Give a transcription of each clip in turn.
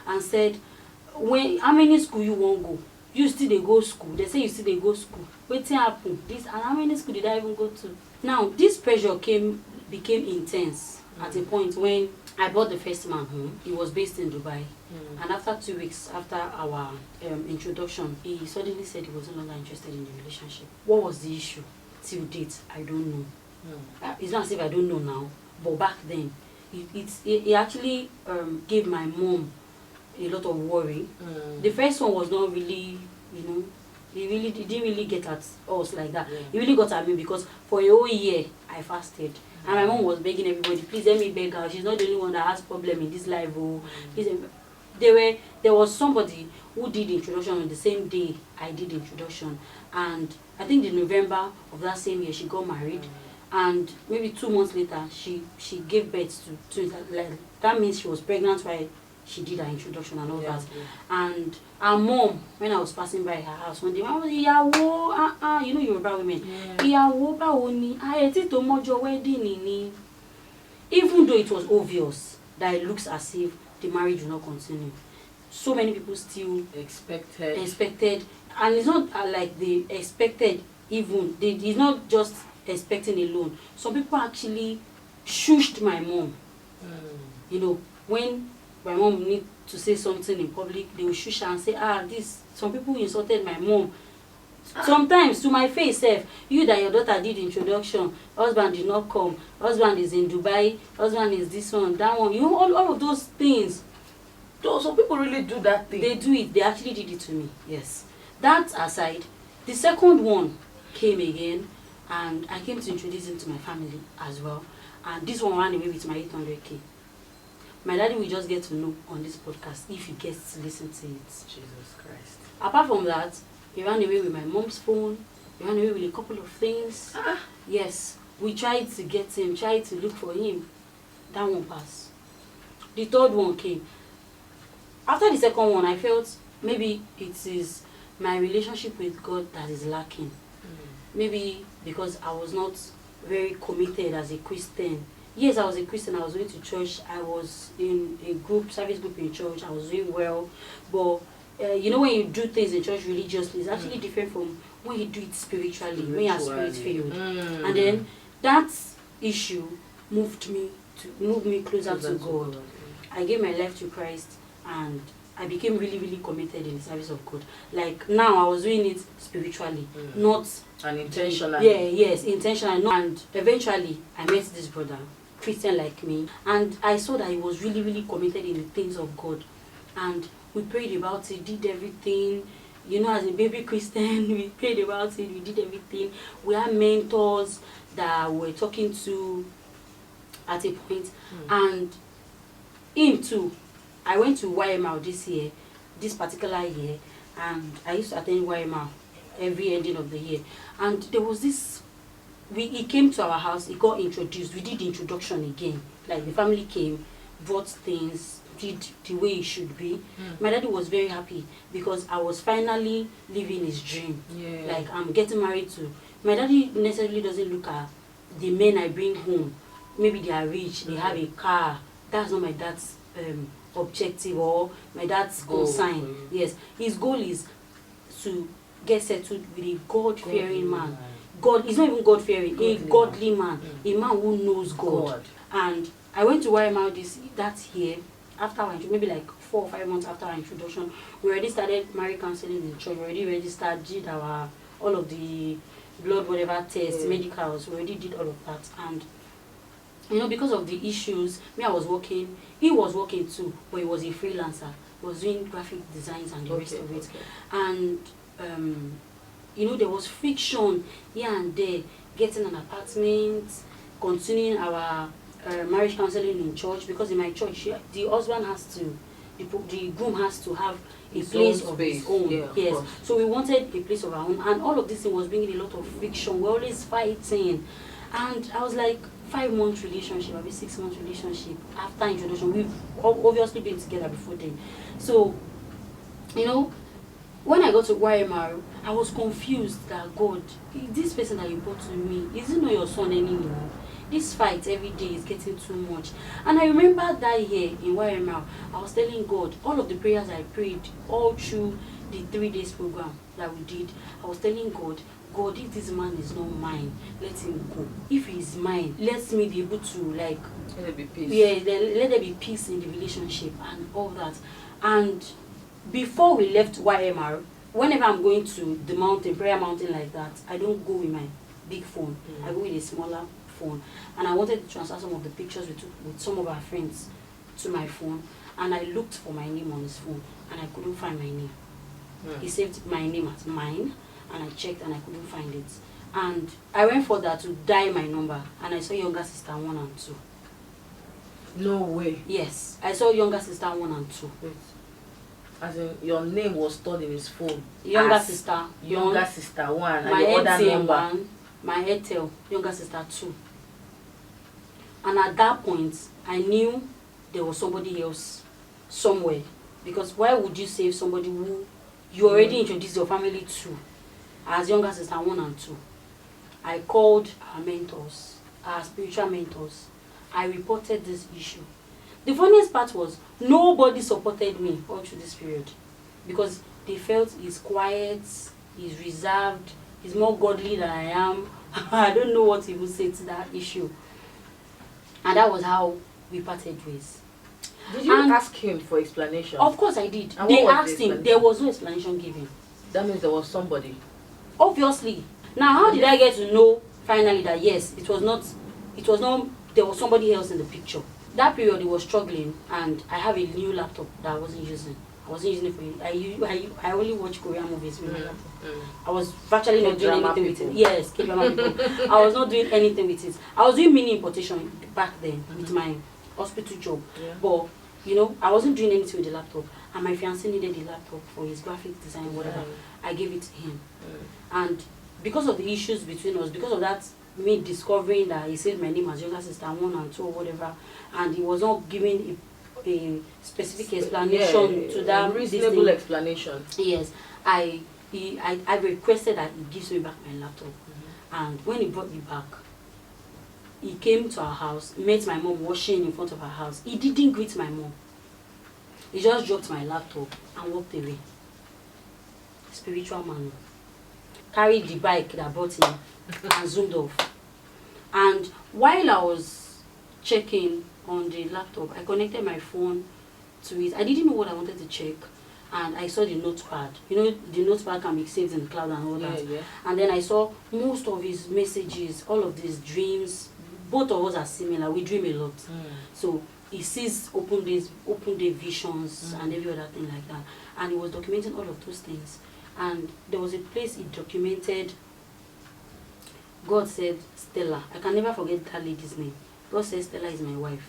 and said, how many school you won't go? You still they go school. They say you still they go school. Wetin happen? This, and how many school did I even go to? Now this pressure became intense at a point when I brought the first man home. He was based in Dubai. And after 2 weeks after our introduction, he suddenly said he was no longer interested in the relationship. What was the issue? Till date, I don't know. It's not as if I don't know now, but back then, it actually gave my mom a lot of worry. The first one was not really, he didn't really get at us like that. He really got at me because for a whole year I fasted, and my mom was begging everybody, please let me beg her. She's not the only one that has problem in this life. Please, there was somebody who did the introduction on the same day I did the introduction, and I think in November of that same year she got married, and maybe 2 months later she gave birth to twins. Like, that means she was pregnant while she did her introduction and all that. And her mom, when I was passing by her house one day, I was ìyàwó, you know Yoruba women, ìyàwó báwo ni, ẹ tó mọ́jọ́ wedding ni. Even though it was obvious that it looks as if the marriage will not continue, so many people still expected, and it's not like they expected. Even it's not just expecting alone. Some people actually shushed my mom. When my mom need to say something in public, they will shush her and say, some people insulted my mom. Sometimes to my face, you that your daughter did introduction, husband did not come, husband is in Dubai, husband is this one, that one, all of those things. So some people really do that thing. They do it. They actually did it to me. Yes. That aside, the second one came again, and I came to introduce him to my family as well. And this one ran away with my 800K. My daddy will just get to know on this podcast if he gets to listen to it. Jesus Christ. Apart from that, he ran away with my mom's phone. He ran away with a couple of things. Yes. We tried to get him, tried to look for him. That one passed. The third one came. After the second one, I felt maybe it is my relationship with God that is lacking. Maybe because I was not very committed as a Christian. Yes, I was a Christian. I was going to church. I was in a service group in church. I was doing well. But, when you do things in church religiously, it's actually different from when you do it spiritually, when you are spirit-filled. And then that issue moved me closer to God. I gave my life to Christ, and I became really, really committed in the service of God. Like now, I was doing it spiritually, not and intentionally. Yes, intentionally. And eventually, I met this brother, Christian like me, and I saw that he was really, really committed in the things of God. And we prayed about it, did everything. As a baby Christian, we prayed about it, we did everything. We had mentors that we were talking to at a point. And him too. I went to YMR this particular year, and I used to attend YMR every ending of the year. And there was this, he came to our house, he got introduced, we did the introduction again. Like the family came, brought things, did the way it should be. My daddy was very happy because I was finally living his dream. Like I'm getting married to. My daddy necessarily doesn't look at the men I bring home. Maybe they are rich, they have a car. That's not my dad's objective or my dad's concern. Yes, his goal is to get settled with a God-fearing man. God is not even God-fearing, a godly man, a man who knows God. And I went to YMR that year after maybe like 4 or 5 months after our introduction. We already started marriage counseling in the church. We already registered, did all of the blood whatever tests, medicals. We already did all of that. And because of the issues, I was working, he was working too, but he was a freelancer. He was doing graphic designs and the rest of it. And, there was friction here and there, getting an apartment, continuing our marriage counseling in church, because in my church, the husband has to, the groom has to have a place of his own. Yes. So we wanted a place of our own, and all of this thing was bringing a lot of friction. We're always fighting. And I was like, 5-month relationship, maybe 6-month relationship after introduction. We've obviously been together before then. So, when I got to YMR, I was confused that God, this person that you brought to me, is he not your son anymore? this fight every day is getting too much. And I remember that year in YML, I was telling God, all of the prayers I prayed all through the 3 days program that we did, I was telling God, God, if this man is not mine, let him go. If he is mine, let me be able to, like, let there be peace. Yeah, let there be peace in the relationship and all that. And before we left YMR, whenever I'm going to the mountain, prayer mountain like that, I don't go with my big phone. I go with a smaller phone. And I wanted to transfer some of the pictures we took with some of our friends to my phone. And I looked for my name on his phone, and I couldn't find my name. He saved my name as mine, and I checked and I couldn't find it. And I went further to dial my number, and I saw younger sister 1 and 2. No way. Yes, I saw younger sister 1 and 2. Wait. As in, your name was stored in his phone. Younger sister. Younger sister 1 My and the other Airtel number. 1, my Airtel, younger sister 2. And at that point, I knew there was somebody else somewhere. Because why would you save somebody who you already introduced your family to as younger sister 1 and 2? I called our mentors, our spiritual mentors. I reported this issue. The funniest part was nobody supported me all through this period, because they felt he's quiet, he's reserved, he's more godly than I am. I don't know what he would say to that issue. And that was how we parted ways. Did you ask him for explanation? Of course I did. And they asked him. There was no explanation given. That means there was somebody. Obviously. Now, how did I get to know finally that yes, there was somebody else in the picture? That period he was struggling, and I have a new laptop that I wasn't using. I wasn't using it for I only watch Korean movies with my laptop. I was virtually not doing anything with it. Yes, K-drama people. I was not doing anything with it. I was doing mini importation back then with my hospital job. Yeah. But you know, I wasn't doing anything with the laptop. And my fiancé needed the laptop for his graphic design, whatever. I gave it to him. And because of the issues between us, because of that, me discovering that he said my name as younger sister 1 and 2 or whatever, and he was not giving a specific explanation to that reasonable explanation. Yes, I requested that he gives me back my laptop. And when he brought me back, he came to our house, met my mom washing in front of our house. He didn't greet my mom. He just dropped my laptop and walked away. Spiritual man. Carried the bike that brought him and zoomed off. And while I was checking on the laptop, I connected my phone to it. I didn't know what I wanted to check. And I saw the notepad. You know, the notepad can be saved in the cloud and all that. Yeah. And then I saw most of his messages, all of these dreams. Both of us are similar. We dream a lot. So he sees open day visions and every other thing like that. And he was documenting all of those things. And there was a place he documented. God said, Stella. I can never forget that lady's name. God said, Stella is my wife.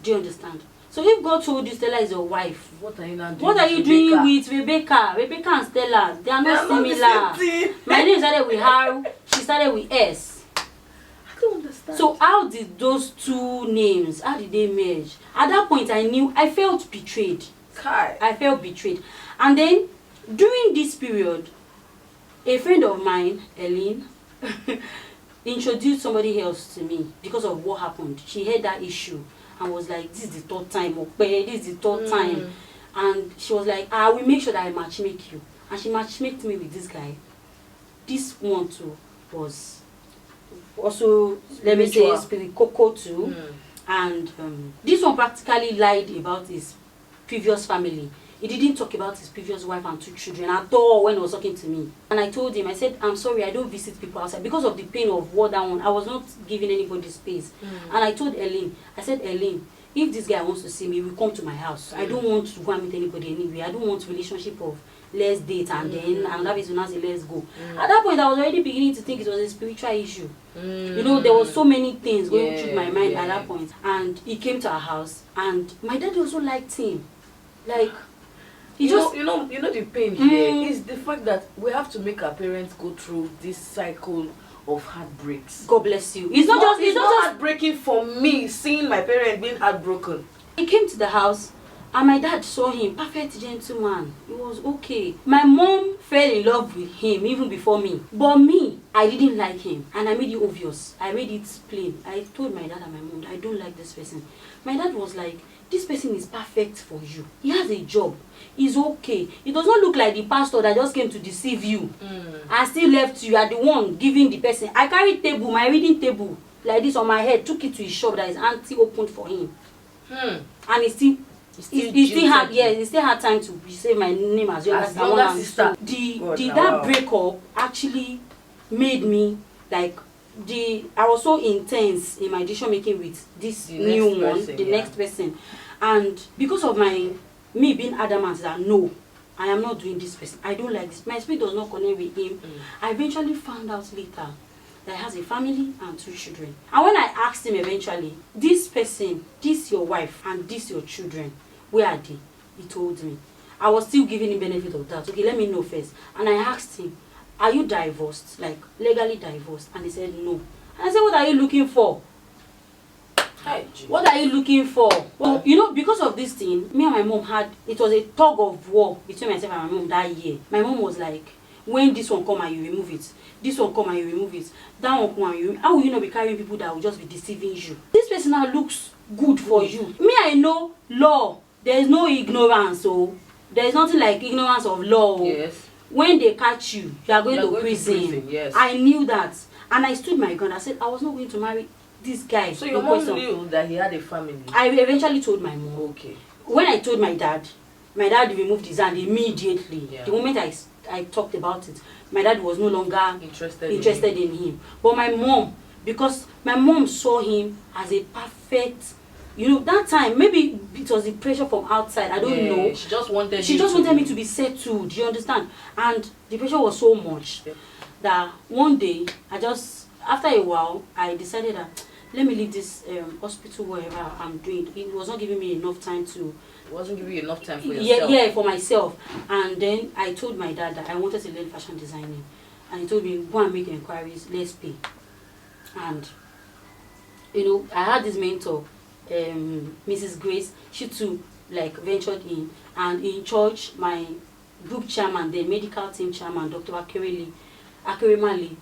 Do you understand? So if God told you Stella is your wife, what are you now doing? What are you doing with Rebecca? Rebecca and Stella, they are not similar. My name started with R, she started with S. I don't understand. So how did those two names, how did they merge? At that point I knew, I felt betrayed. I felt betrayed. And then during this period, a friend of mine, Eileen, introduced somebody else to me because of what happened. She heard that issue and was like, this is the third time, this is the third time. And she was like, I will make sure that I matchmake you. And she matchmaked me with this guy. This one too was also, let me say, spirit cocoa too. And this one practically lied about his previous family. He didn't talk about his previous wife and 2 children at all when he was talking to me. And I told him, I said, I'm sorry, I don't visit people outside. Because of the pain of what that one, I was not giving anybody space. And I told Eileen, I said, Eileen, if this guy wants to see me, he will come to my house. I don't want to go and meet anybody anyway. I don't want relationship of let's date and then another person will say let's go. At that point, I was already beginning to think it was a spiritual issue. You know, there was so many things going through my mind at that point. And he came to our house, and my dad also liked him. Like, you know the pain here is the fact that we have to make our parents go through this cycle of heartbreaks. God bless you. It's not just heartbreaking for me seeing my parents being heartbroken. He came to the house And my dad saw him, perfect gentleman. It was okay. My mom fell in love with him even before me. But me, I didn't like him. And I made it obvious. I made it plain. I told my dad and my mom that I don't like this person. My dad was like, this person is perfect for you. He has a job. He's okay. It does not look like the pastor that just came to deceive you and still left you. You are the one giving the person. I carried table, my reading table, like this on my head, took it to his shop that his auntie opened for him. And he still had time to say my name as younger sister. That breakup actually made me like I was so intense in my decision making with this next person, and because of me being adamant that no, I am not doing this person, I don't like this, my spirit does not connect with him. I eventually found out later that he has a family and 2 children. And when I asked him eventually, this person, this your wife and this your children, where are they? He told me. I was still giving him benefit of that. Okay, let me know first. And I asked him, are you divorced? Like, legally divorced? And he said, no. And I said, what are you looking for? What are you looking for? Well, you know, because of this thing, me and my mom it was a tug of war between myself and my mom that year. My mom was like, when this one come and you remove it, this one come and you remove it, that one come and you remove it. How will you not be carrying people that will just be deceiving you? This person now looks good for you. Me, I know law. There is no ignorance, so there is nothing like ignorance of law. Yes. When they catch you, you are going to prison. Yes. I knew that, and I stood my ground. I said I was not going to marry this guy. So your mom knew that he had a family? I eventually told my mom. Okay. When I told my dad removed his hand immediately. Yeah. The moment I talked about it, my dad was no longer interested in him. But my mom, because my mom saw him as a perfect, you know, that time maybe it was the pressure from outside, I don't know. She just wanted me to be settled, you understand? And the pressure was so much that one day after a while I decided that let me leave this hospital, wherever I'm doing. It was not giving me enough time to. It wasn't giving you enough time for yourself. Yeah, for myself. And then I told my dad that I wanted to learn fashion designing, and he told me, go and make inquiries, let's pay. And you know, I had this mentor, Mrs. Grace. She too like ventured in, and in church my group chairman, the medical team chairman, Dr. Akeremali,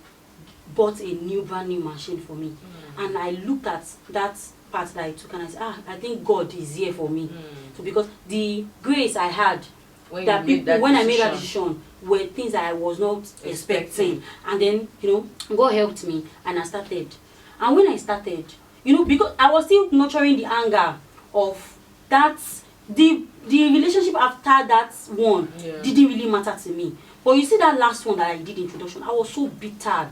bought a brand new machine for me. And I looked at that part that I took and I said, I think God is here for me. So because the grace I had when I made that decision were things that I was not expecting. And then, you know, God helped me and I started. And when I started, you know, because I was still nurturing the anger of that, the relationship after that one didn't really matter to me. But you see that last one that I did introduction, I was so bittered.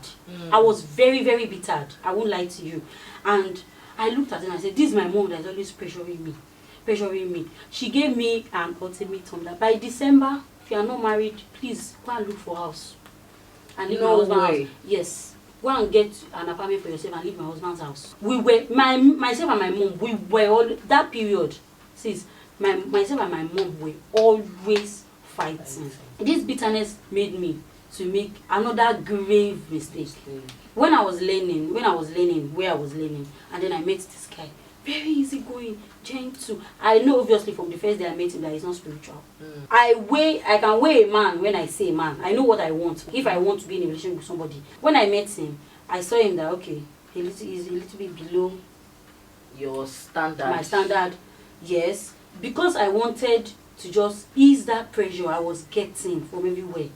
I was very, very bittered. I won't lie to you. And I looked at it and I said, this is my mom that is always pressuring me. She gave me an ultimatum that by December, if you are not married, please go and look for a house. And leave my husband's house. Yes. Go and get an apartment for yourself and leave my husband's house. We were, myself and my mom, we were all, that period, sis, myself and my mom were always fighting. This bitterness made me to make another grave mistake. When I was learning, where I was learning, and then I met this guy, very easygoing, gentle. I know obviously from the first day I met him that he's not spiritual. I can weigh a man when I say man. I know what I want. If I want to be in a relationship with somebody. When I met him, I saw him that okay, he's a little bit below your standard. My standard, yes. Because I wanted to just ease that pressure I was getting from everywhere.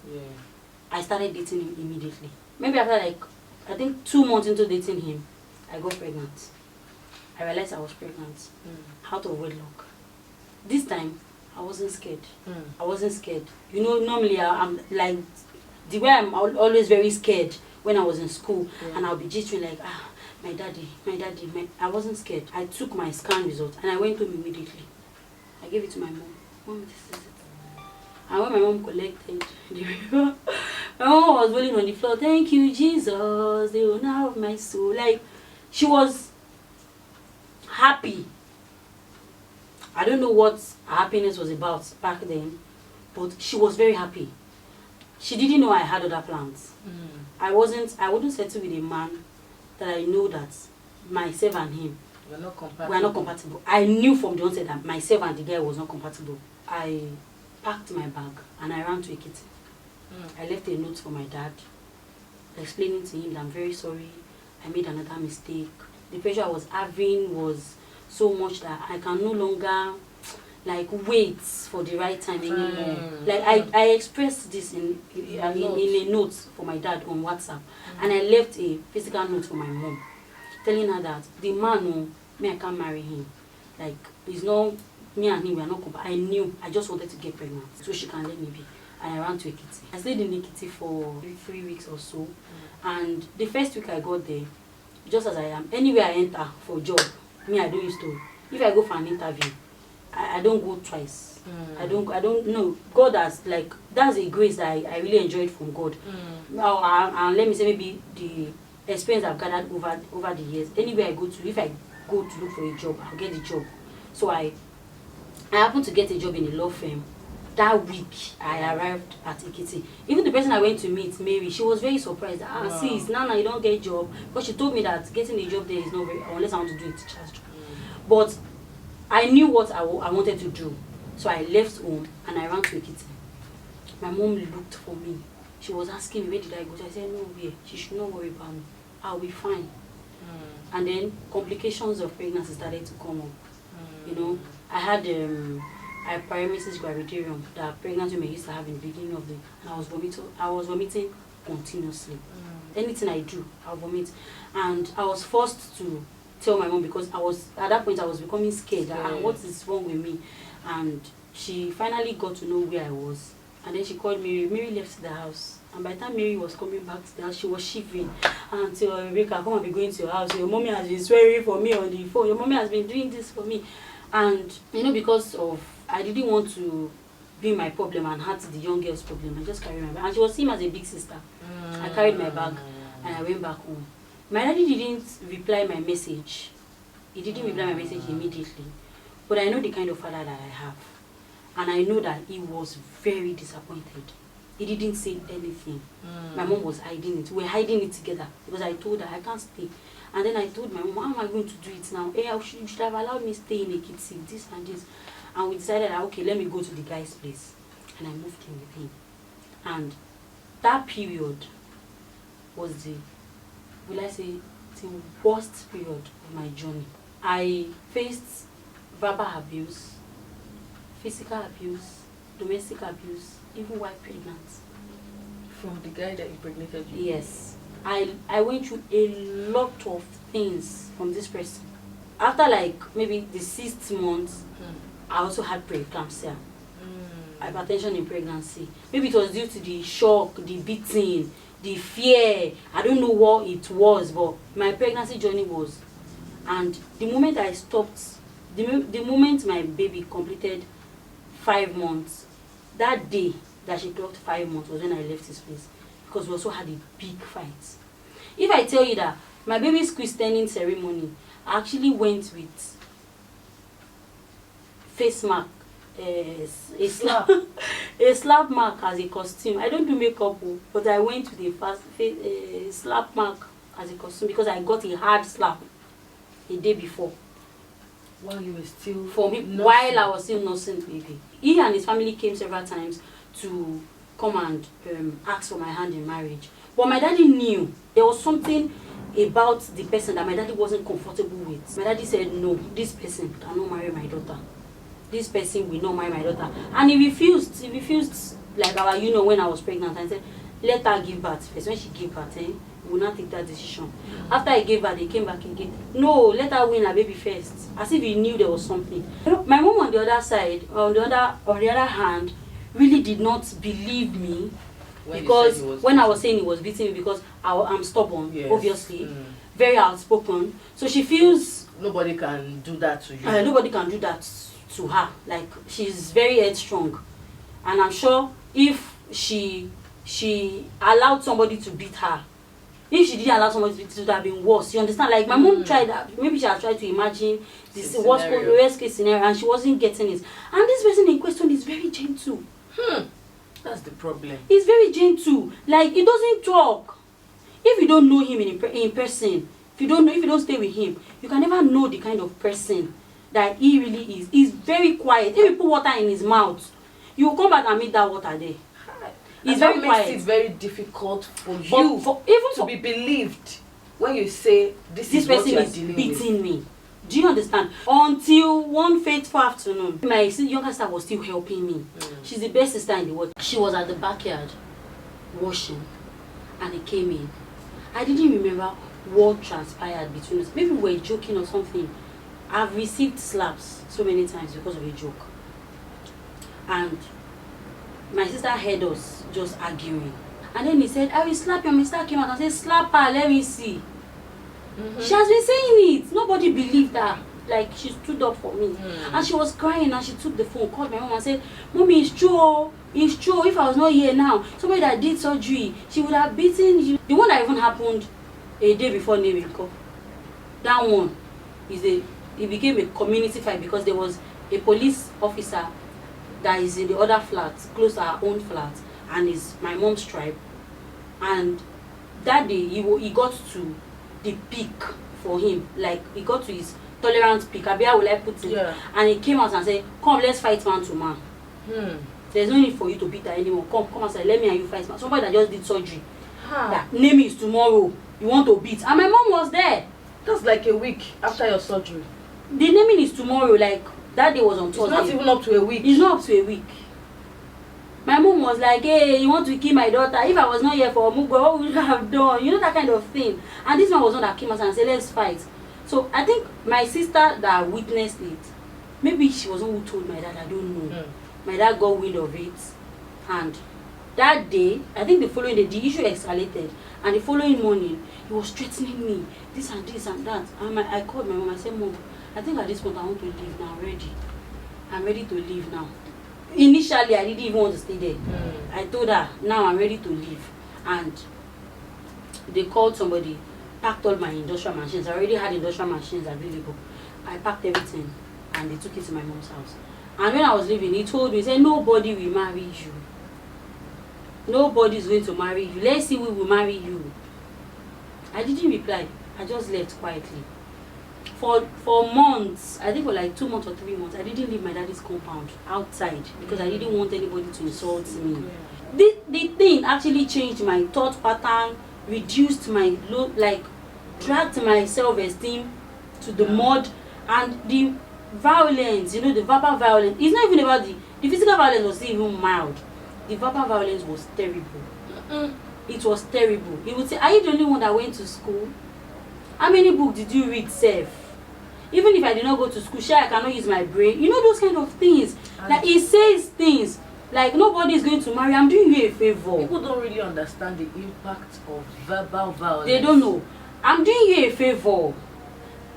I started dating him immediately. Maybe after like, I think 2 months into dating him, I got pregnant. I realized I was pregnant out of wedlock. This time, I wasn't scared. I wasn't scared. You know, normally I'm like, the way I'm always very scared when I was in school, and I'll be jittering like, my daddy. I wasn't scared. I took my scan result and I went home immediately. I gave it to my mom. Mom, this is it. And when my mom collected the river, my mom was rolling on the floor. Thank you, Jesus, the owner of my soul. Like, she was happy. I don't know what happiness was about back then, but she was very happy. She didn't know I had other plans. I wouldn't settle with a man that I know that myself and him We're not compatible. We are not compatible. I knew from the onset that myself and the guy was not compatible. I packed my bag and I ran to Ekiti. I left a note for my dad, explaining to him that I'm very sorry, I made another mistake. The pressure I was having was so much that I can no longer like wait for the right time anymore. Like I expressed this in a note for my dad on WhatsApp, and I left a physical note for my mom, telling her that the man who me I can't marry him. Like it's not me and him, we are not compatible. I knew I just wanted to get pregnant so she can let me be. And I ran to Ekiti. I stayed in Ekiti for 3 weeks or so. And the first week I got there, just as I am, anywhere I enter for job, me I don't used to. If I go for an interview, I don't go twice. I don't know. God has like that's a grace that I really enjoyed from God. Now and let me say maybe the experience I've gathered over the years. Anywhere I go to, if I go to look for a job, I'll get the job. So I happened to get a job in a law firm. That week, I arrived at Ekiti. Even the person I went to meet, Mary, she was very surprised. Sis, Nana, you don't get a job. But she told me that getting a job there is not very, unless I want to do a teacher's job. But I knew what I wanted to do. So I left home and I ran to Ekiti. My mom looked for me. She was asking me, where did I go? So I said, no, where? She should not worry about me. I'll be fine. And then complications of pregnancy started to come up. You know, I had paramesis gravidarum that pregnant women used to have in the beginning of the, and I was vomiting continuously. Anything I do, I'll vomit. And I was forced to tell my mom because at that point I was becoming scared. What is wrong with me? And she finally got to know where I was. And then she called Mary. Mary left the house. And by the time Mary was coming back to the house, she was shivering. And until Rebecca, come and be going to your house. Your mommy has been swearing for me on the phone. Your mommy has been doing this for me. And you know, because of I didn't want to be my problem and hurt the young girl's problem. I just carried my bag. And she was seen as a big sister. I carried my bag and I went back home. My daddy didn't reply my message. He didn't reply my message immediately. But I know the kind of father that I have. And I know that he was very disappointed. He didn't say anything. My mom was hiding it. We were hiding it together. Because I told her, I can't stay. And then I told my mom, how am I going to do it now? Hey, you should have allowed me stay in Ekiti, this and this. And we decided, okay, let me go to the guy's place. And I moved in with him. And that period was the worst period of my journey. I faced verbal abuse, physical abuse, domestic abuse, even while pregnant. From the guy that impregnated you? Yes. I went through a lot of things from this person. After like maybe the 6th month, I also had preeclampsia, hypertension in pregnancy. Maybe it was due to the shock, the beating, the fear. I don't know what it was, but my pregnancy journey was. And the moment I stopped, the moment my baby completed 5 months, that day that she clocked 5 months was when I left this place. Because we also had a big fight. If I tell you that my baby's christening ceremony, I actually went with face mark, a slap mark as a costume. I don't do makeup, but I went with a slap mark as a costume because I got a hard slap a day before. While you were still while I was still nursing baby. He and his family came several times to come and ask for my hand in marriage. But my daddy knew there was something about the person that my daddy wasn't comfortable with. My daddy said, no, this person cannot marry my daughter. This person will not marry my daughter. And he refused like when I was pregnant. And said, let her give birth first. When she gave birth, we will not take that decision. After I gave birth, they came back again. No, let her win her baby first. As if he knew there was something. My mom on the other side, on the other hand, really did not believe me. Because when I was saying he was beating me because I'm stubborn, yes. Obviously, very outspoken. So she feels nobody can do that to you. Nobody can do that to her. Like she's very headstrong, and I'm sure if she allowed somebody to beat her, if she didn't allow somebody to beat her, it would have been worse. You understand? Like my mom tried that. Maybe she had tried to imagine this worst case scenario, and she wasn't getting it. And this person in question is very gentle. That's the problem. He's very gentle. Like, he doesn't talk. If you don't know him in person, if you don't stay with him, you can never know the kind of person that he really is. He's very quiet. If you put water in his mouth, you will come back and meet that water there. He's very quiet. Makes it very difficult for you to be believed when you say this is what person you are is dealing beating with. me. Do you understand? Until one fateful afternoon, my younger sister was still helping me. She's the best sister in the world. She was at the backyard washing, and he came in. I didn't remember what transpired between us. Maybe we were joking or something. I've received slaps so many times because of a joke. And my sister heard us just arguing. And then he said, I will slap you. My sister came out and said, slap her, let me see. She has been saying it. Nobody believed her. Like, she stood up for me. And she was crying, and she took the phone, called my mom and said, Mommy, it's true. It's true. If I was not here now, somebody that did surgery, she would have beaten you. The one that even happened a day before naming call. That one it became a community fight because there was a police officer that is in the other flat, close to our own flat, and is my mom's tribe. And that day he got to the peak for him. Like, he got to his tolerance peak. Abia will I put it? Yeah. And he came out and said, come, let's fight man to man. There's no need for you to beat her anymore. Come outside, let me and you fight man. Somebody that just did surgery. That name is tomorrow. You want to beat. And my mom was there. That's like a week after your surgery. The naming is tomorrow. Like, that day was on Thursday. It's not even up to a week. It's not up to a week. My mom was like, hey, you want to kill my daughter? If I was not here for Mugbo, what would you have done? You know, that kind of thing. And this man was one that came out and said, let's fight. So I think my sister that witnessed it, maybe she was the one who told my dad, I don't know. My dad got wind of it. And that day, I think the following day, the issue escalated. And the following morning, he was threatening me, this and that. And I called my mom, I said, Mom, I think at this point I want to leave now, I'm ready to leave now. Initially, I didn't even want to stay there. I told her, now I'm ready to leave. And they called somebody, packed all my industrial machines. I already had industrial machines available. I packed everything and they took it to my mom's house. And when I was leaving, he told me, he said, nobody will marry you. Nobody is going to marry you. Let's see who will marry you. I didn't reply. I just left quietly. For months, I think for like 2 months or 3 months, I didn't leave my daddy's compound outside because I didn't want anybody to insult me. The thing actually changed my thought pattern, reduced my dragged my self-esteem to the mud, and the violence, the verbal violence. It's not even about the physical violence was even mild. The verbal violence was terrible. It was terrible. He would say, are you the only one that went to school? How many books did you read, Seth? Even if I did not go to school, sure, I cannot use my brain. Those kind of things. Like, he says things like, nobody is going to marry. I'm doing you a favor. People don't really understand the impact of verbal violence. They don't know. I'm doing you a favor.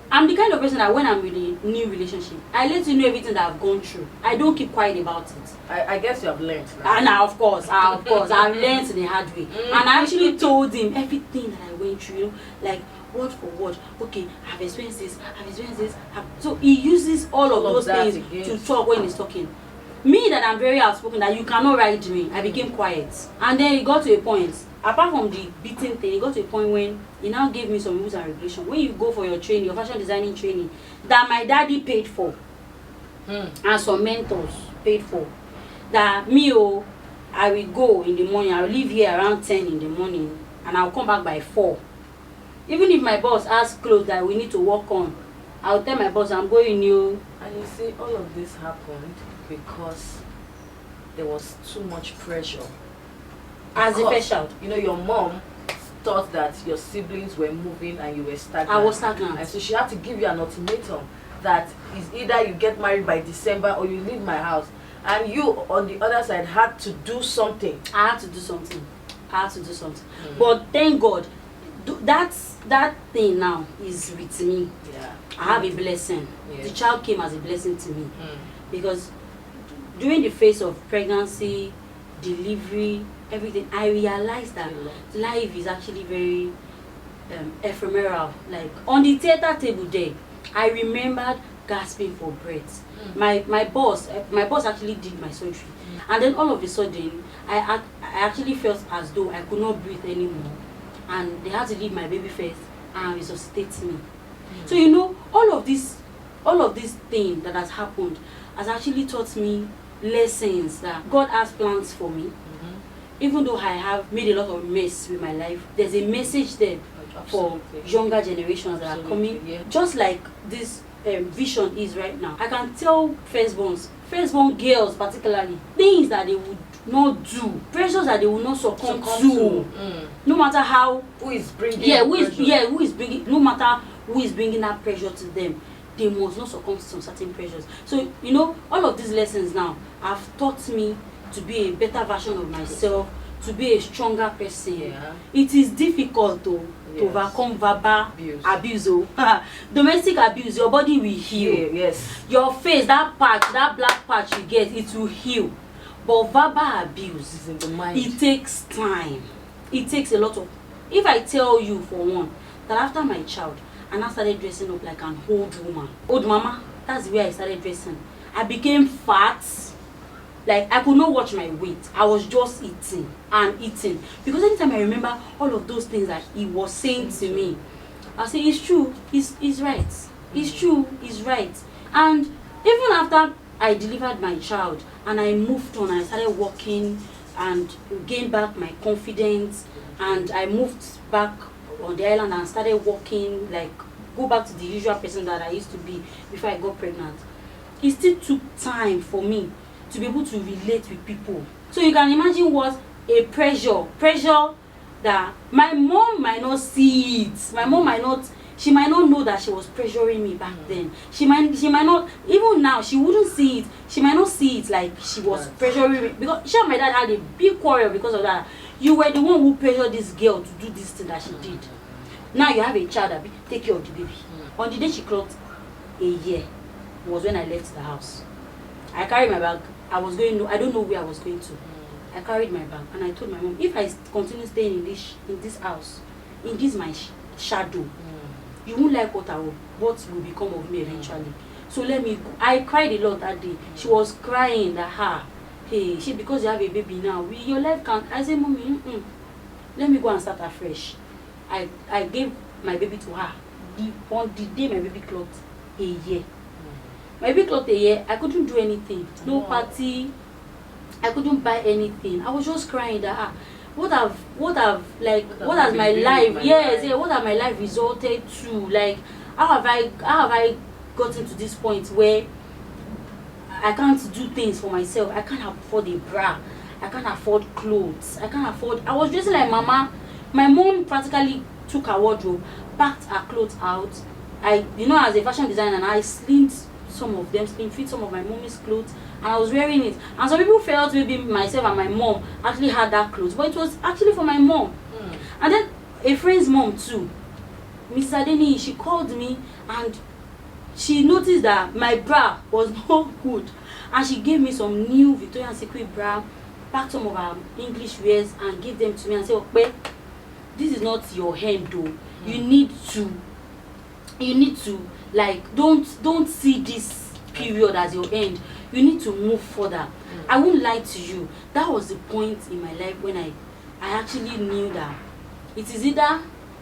I'm the kind of person that when I'm in a new relationship, I let you know everything that I've gone through. I don't keep quiet about it. I guess you have learned now. Now, of course. I've learned the hard way. And I actually told him everything that I went through, like, word for word. Okay, I've experienced this. So he uses all of those things to talk when he's talking. Me, that I'm very outspoken, that you cannot ride me, I became quiet. And then it got to a point, apart from the beating thing, it got to a point when he now gave me some rules and regulations. When you go for your training, your fashion designing training, that my daddy paid for, and some mentors paid for, that I will go in the morning, I will leave here around 10 in the morning, and I'll come back by 4. Even if my boss asks clothes that we need to work on, I'll tell my boss I'm going new. And you see, all of this happened because there was too much pressure. As a special. Your mom thought that your siblings were moving and you were stagnant. I was stagnant. And so she had to give you an ultimatum that is either you get married by December or you leave my house. And you, on the other side, had to do something. I had to do something. But thank God, that thing now is with me. Yeah. I have a blessing. Yeah. The child came as a blessing to me. Because during the phase of pregnancy, delivery, everything, I realized that life is actually very ephemeral. Like, on the theater table day, I remembered gasping for breath. My boss actually did my surgery. And then all of a sudden, I actually felt as though I could not breathe anymore. And they had to leave my baby first and resuscitate me. So you know, all of this thing that has happened has actually taught me lessons that God has plans for me. Even though I have made a lot of mess with my life, there's a message there for younger generations that are coming. Yeah. Just like this vision is right now. I can tell firstborn girls particularly, things that they would not do, pressures that they will not succumb to. No matter how who is bringing who is bringing, no matter who is bringing that pressure to them, they must not succumb to some certain pressures. So you know, all of these lessons now have taught me to be a better version of myself, to be a stronger person. Yeah. It is difficult to overcome verbal abuse. Domestic abuse, your body will heal. Yes. Your face, that patch, that black patch you get, it will heal. But verbal abuse is in the mind. It takes time. It takes a lot of. If I tell you for one that after my child, and I started dressing up like an old woman, old mama, that's the way I started dressing. I became fat. Like I could not watch my weight. I was just eating and eating. Because anytime I remember all of those things that he was saying to me, I say it's true, he's right. It's true, he's right. And even after I delivered my child and I moved on, I started working and gained back my confidence, and I moved back on the island and started working, like go back to the usual person that I used to be before I got pregnant. It still took time for me to be able to relate with people. So you can imagine what a pressure that my mom might not see it. My mom she might not know that she was pressuring me back then. She might not, even now she wouldn't see it. She might not see it like she was pressuring me, because she and my dad had a big quarrel because of that. You were the one who pressured this girl to do this thing that she did. Now you have a child that take care of the baby. On the day she clocked a year was when I left the house. I carried my bag. I don't know where I was going to. I carried my bag and I told my mom, if I continue staying in this house, in this my shadow, you won't like what will become of me eventually. So let me go. I cried a lot that day. She was crying that hey, because you have a baby now, your life can't. I said, Mommy, let me go and start afresh. I gave my baby to her. On the day my baby clocked a year. My baby clocked a year, I couldn't do anything. No party. I couldn't buy anything. I was just crying that what has my life what have my life resulted to? Like how have I gotten to this point where I can't do things for myself? I can't afford a bra. I can't afford clothes. I was dressing like mama. My mom practically took her wardrobe, packed her clothes out. As a fashion designer, and I slim fit some of my mommy's clothes, and I was wearing it. And some people felt maybe myself and my mom actually had that clothes, but it was actually for my mom. And then a friend's mom too, Mrs. Adeni, she called me and she noticed that my bra was not good, and she gave me some new Victoria's Secret bra, packed some of her English wears and gave them to me and said, okay, this is not your hand though. You need to like don't see this period as your end. You need to move further. I won't lie to you, that was the point in my life when I actually knew that it is either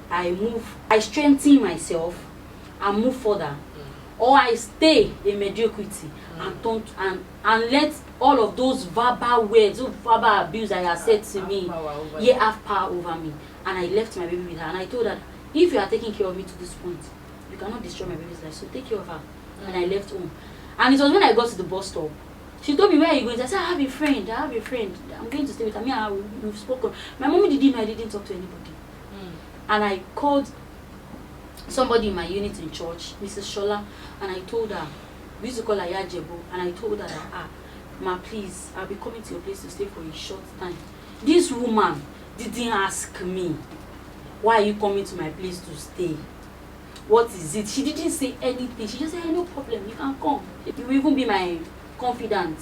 I strengthen myself and move further, or I stay in mediocrity and let all of those verbal words, those verbal abuse that you have said to me, have power over me. And I left my baby with her, and I told her, if you are taking care of me to this point, you cannot destroy my baby's life, so take care of her. And I left home. And it was when I got to the bus stop, she told me, where are you going? I said, I have a friend. I'm going to stay with her. We've spoken. My mommy didn't know I didn't talk to anybody. And I called somebody in my unit in church, Mrs. Shola, and I told her, we used to call her Yajebo, and I told her that, ma, please, I'll be coming to your place to stay for a short time. This woman didn't ask me, why are you coming to my place to stay? What is it? She didn't say anything. She just said, hey, no problem, you can come. You will even be my confidant.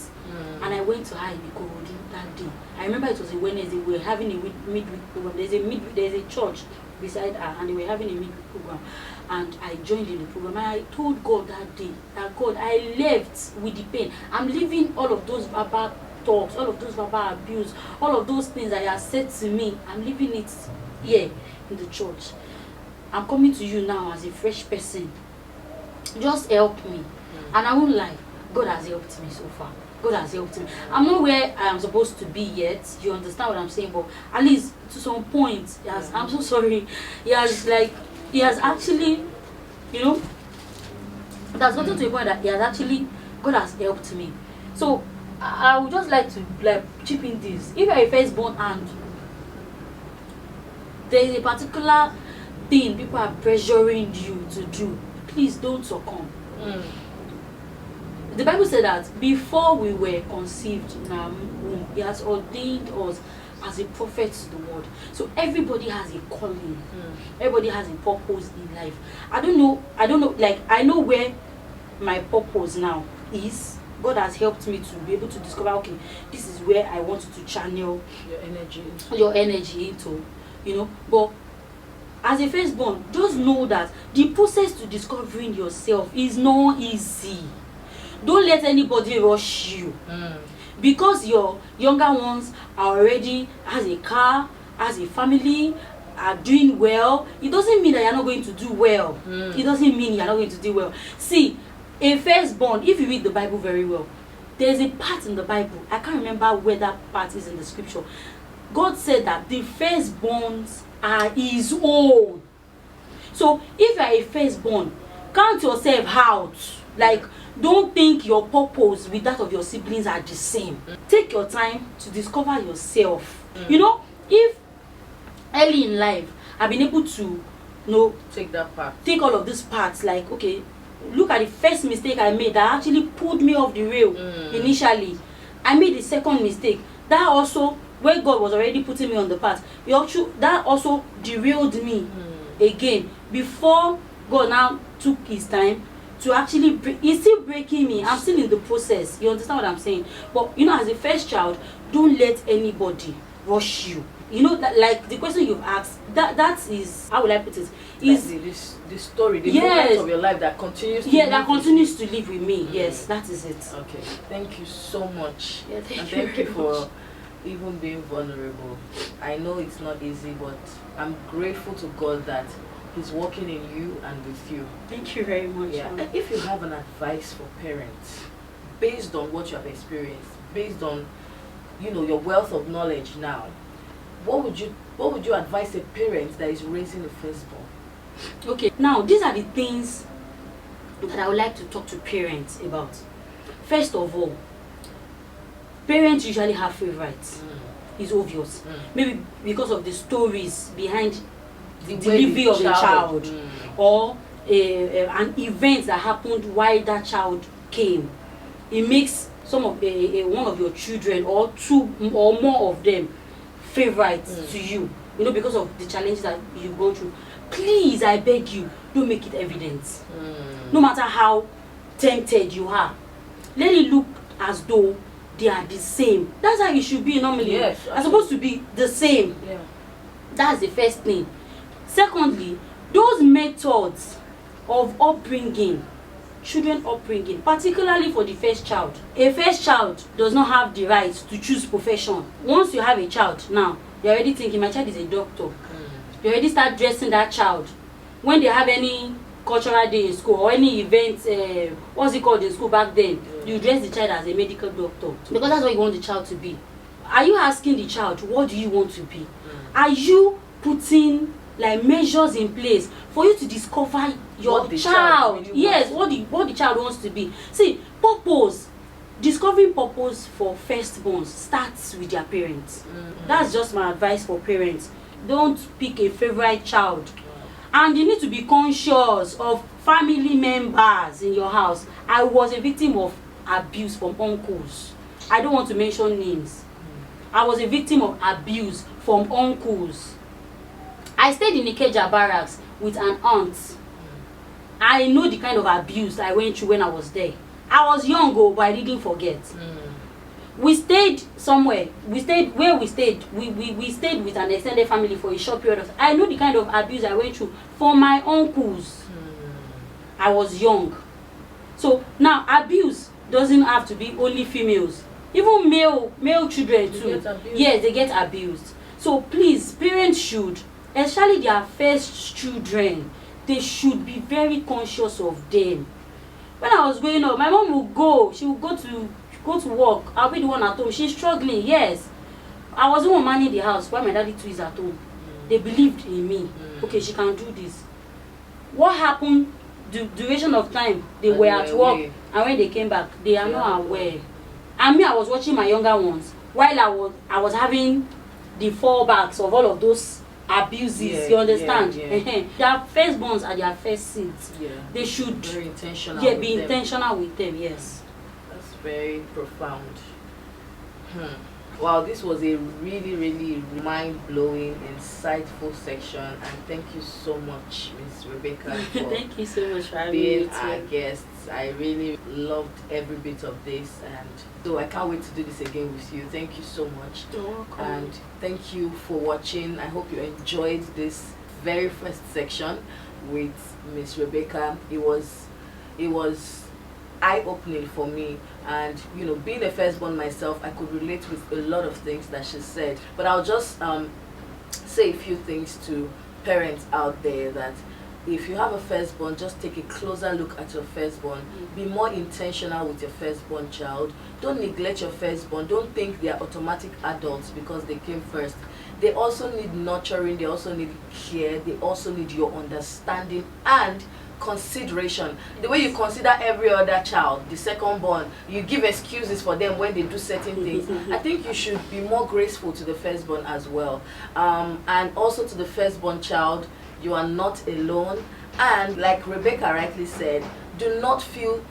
And I went to her in Ikorodu that day. I remember it was a Wednesday. We were having a midweek program. There's a church beside her, and they were having a midweek program. And I joined in the program. And I told God that day that God, I left with the pain. I'm leaving all of those verbal talks, all of those verbal abuse, all of those things that you have said to me. I'm leaving it here in the church. I'm coming to you now as a fresh person. Just help me. And I won't lie, God has helped me so far. God has helped me. I'm not where I am supposed to be yet. You understand what I'm saying? But at least to some point, he has, I'm so sorry. He has actually, you know, there's gotten to a point that he has actually, God has helped me. So I would just like to chip in this. If you're a firstborn and there is a particular thing people are pressuring you to do, please don't succumb. The Bible said that before we were conceived in our womb, He has ordained us as a prophet to the world. So everybody has a calling. Everybody has a purpose in life. I don't know, like I know where my purpose now is. God has helped me to be able to discover, okay, this is where I want to channel your energy into, you know. But as a firstborn, just know that the process to discovering yourself is not easy. Don't let anybody rush you. Because your younger ones are already has a car, has a family, are doing well, it doesn't mean that you're not going to do well. It doesn't mean you're not going to do well. See, a firstborn, if you read the Bible very well, there's a part in the Bible, I can't remember where that part is in the scripture. God said that the firstborns are His own. So if you're a firstborn, count yourself out. Like, don't think your purpose with that of your siblings are the same. Take your time to discover yourself. You know, if early in life I've been able to, you know, take all of these parts, like, okay, look at the first mistake I made that actually pulled me off the rail initially. I made the second mistake that also, where God was already putting me on the path, that also derailed me again before God now took His time to actually He's still breaking me. I'm still in the process. You understand what I'm saying? But you know, as a first child, don't let anybody rush you. You know, that, like the question you've asked, that is, how will I put it, is the story, the moment of your life that continues to live with me. Yes, that is it. Okay, thank you so much. Thank you for even being vulnerable. I know it's not easy, but I'm grateful to God that He's working in you and with you. Thank you very much. If you have an advice for parents based on what you have experienced, based on, you know, your wealth of knowledge now, what would you advise a parent that is raising a firstborn? Okay, now these are the things that I would like to talk to parents about. First of all, parents usually have favorites. It's obvious. Maybe because of the stories behind the delivery of the child, or an event that happened while that child came. It makes some of one of your children, or two or more of them, favorites to you. You know, because of the challenges that you've gone through. Please, I beg you, don't make it evident. No matter how tempted you are, let it look as though they are the same. That's how it should be normally. Yes, are supposed to be the same. Yeah. That's the first thing. Secondly, those methods of upbringing, children upbringing, particularly for the first child. A first child does not have the right to choose profession. Once you have a child now, you're already thinking, my child is a doctor. You already start dressing that child. When they have any cultural day in school or any event, what's it called in school back then, you dress the child as a medical doctor, because that's what you want the child to be. Are you asking the child, what do you want to be? Are you putting like measures in place for you to discover your child? Yes, what the child wants to be. See, purpose, discovering purpose for firstborns starts with their parents. That's just my advice for parents. Don't pick a favorite child. And you need to be conscious of family members in your house. I was a victim of abuse from uncles. I don't want to mention names. I was a victim of abuse from uncles. I stayed in Ikeja barracks with an aunt. I know the kind of abuse I went through when I was there. I was young, but I didn't forget. We stayed somewhere. We stayed with an extended family for a short period of time. I know the kind of abuse I went through from my uncles. I was young. So now abuse doesn't have to be only females. Even male children too. Yes, they get abused. So please, parents should especially their first children, they should be very conscious of them. When I was growing up, my mom would go, she would go to work. I'll be the one at home. She's struggling, yes. I was the one manning the house while my daddy too is at home. They believed in me. Okay, she can do this. What happened? The duration of time they were at work, and when they came back, they are not aware. And me, I was watching my younger ones while I was having the fallbacks of all of those abuses. You understand? Their firstborns are their first seeds. They should very intentional. Be intentional with them. Yes. That's very profound. Wow, this was a really, really mind-blowing, insightful section, and thank you so much, Miss Rebecca, for thank you so much for being our guests. I really loved every bit of this, and so I can't wait to do this again with you. Thank you so much. You're welcome. And thank you for watching. I hope you enjoyed this very first section with Miss Rebecca. It was eye-opening for me, and you know, being a firstborn myself, I could relate with a lot of things that she said. But I'll just say a few things to parents out there, that if you have a firstborn, just take a closer look at your firstborn. Be more intentional with your firstborn child. Don't neglect your firstborn. Don't think they are automatic adults because they came first. They also need nurturing, they also need care, they also need your understanding and consideration. The way you consider every other child, the second born, you give excuses for them when they do certain things. I think you should be more graceful to the firstborn as well. And also to the firstborn child, you are not alone. And like Rebecca rightly said, do not feel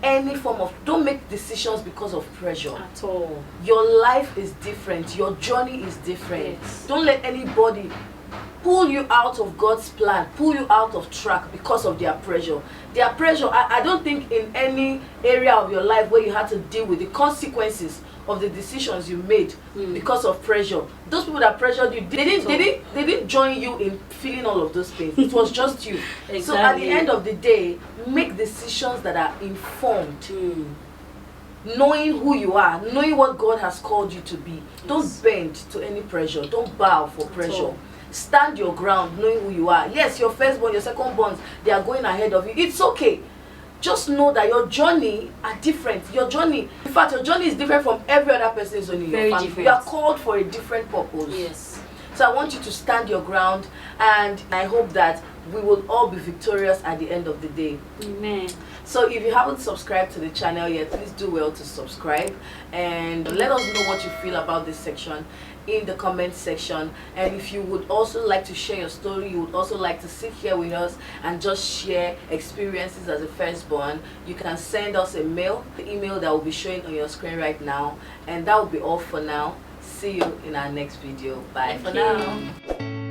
any form of, don't make decisions because of pressure at all. Your life is different, your journey is different. Yes. Don't let anybody pull you out of God's plan, pull you out of track because of their pressure. Their pressure, I don't think in any area of your life where you had to deal with the consequences of the decisions you made because of pressure. Those people that pressured you, they didn't join you in feeling all of those pains. It was just you. Exactly. So at the end of the day, make decisions that are informed. Knowing who you are, knowing what God has called you to be. Yes. Don't bend to any pressure. Don't bow for pressure. Stand your ground, knowing who you are. Yes, your firstborn, your secondborns, they are going ahead of you. It's okay. Just know that your journey are different. Your journey, in fact, your journey is different from every other person's journey in your family. Different. You are called for a different purpose. Yes. So I want you to stand your ground, and I hope that we will all be victorious at the end of the day. Amen. So if you haven't subscribed to the channel yet, please do well to subscribe, and let us know what you feel about this section in the comment section. And if you would also like to share your story, you would also like to sit here with us and just share experiences as a firstborn, you can send us a mail, the email that will be showing on your screen right now. And that will be all for now. See you in our next video. Bye for now.